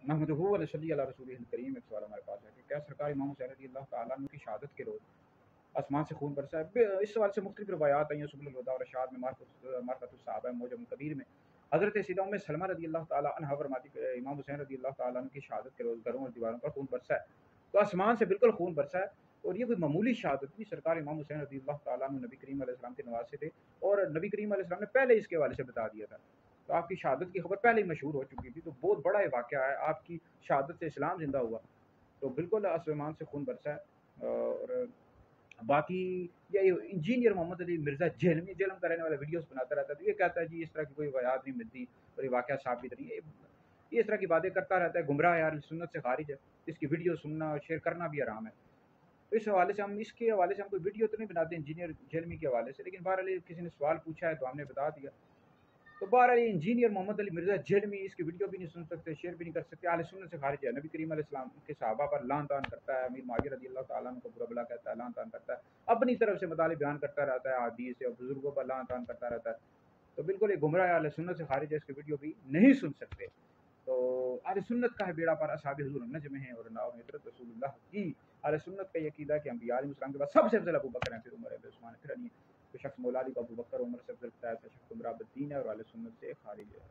नहमदुहु व नसल्ली अला रसूलिहिल करीम। एक सवाल हमारे पास है कि क्या सरकार इमाम हुसैन रज़ी अल्लाह तआला अन्हु की शहादत के रोज़ आसमान से खून बरसा है? इस सवाल से मुख्तलिफ रवायात आई हैं। सुबुल हुदा और रशाद में मारफतुस सहाबा मौजम कबीर में हज़रत सैयदा उम्मे सलमा रज़ी अल्लाह तआला अन्हा फरमाती कि इमाम हुसैन रज़ी अल्लाह तआला अन्हु की शहादत के रोज़ घरों और दीवारों पर खून बरसा है। तो आसमान से बिल्कुल खून बरसा है और ये कोई मामूली शहादत नहीं। सरकार इमाम हुसैन रज़ी अल्लाह तआला अन्हु नबी करीम अलैहि सलाम के नवासे थे और नबी करीम अलैहि सलाम ने पहले इसके हवाले से बता दिया था। तो आपकी शहादत की खबर पहले ही मशहूर हो चुकी थी, तो बहुत बड़ा ये वाक़या है। आपकी शहादत से इस्लाम ज़िंदा हुआ, तो बिल्कुल आसमान से खून बरसा है। और बाकी ये इंजीनियर मोहम्मद अली मिर्ज़ा जेहलमी जेलम का रहने वाला वीडियोस बनाता रहता है, तो ये कहता है जी इस तरह की कोई वजह नहीं मिलती और ये वाक़या साबित नहीं है। ये इस तरह की बातें करता रहता है, गुमराह है, अहले सुन्नत से खारिज है। इसकी वीडियो सुनना और शेयर करना भी हराम है। तो इस हवाले से हम इसके हवाले से हम कोई वीडियो तो नहीं बनाते इंजीनियर जेलमी के हवाले से, लेकिन बहरहाल किसी ने सवाल पूछा है तो हमने बता दिया। तो बहरहाल इंजीनियर मोहम्मद अली मिर्ज़ा जेहलमी इसकी वीडियो भी नहीं सुन सकते, शेयर भी नहीं कर सकते। अहले सुन्नत से खारिज है। नबी करीम अलैहि सलाम के सहाबा पर लान तान करता है, अमीर मुआविया रज़ी अल्लाह तआला अन्हु को बुरा भला कहता है, लान तान करता है, अपनी तरफ से मतालिब बयान करता रहता है, हदीस से और बुजुर्गों पर लान तान करता रहता है। तो बिल्कुल ये गुमराह अहले सुन्नत से खारिज है, इसकी वीडियो भी नहीं सुन सकते। तो अहले सुन्नत का है बेड़ा पार असहाबे हुज़ूर नज्म है और नाव हज़रत रसूलुल्लाह की। अहले सुन्नत का ये अकीदा है कि अंबिया अलैहिस्सलाम के बाद सबसे अफजल अबू बकर हैं, फिर उमर है, फिर उस्मान है, फिर अली है। तो शख्स मौला अली को अबू बकर, उमर से अफजल बताया था, शख्स गुमराह बद्दीन है और अहले सुन्नत से खारिज है।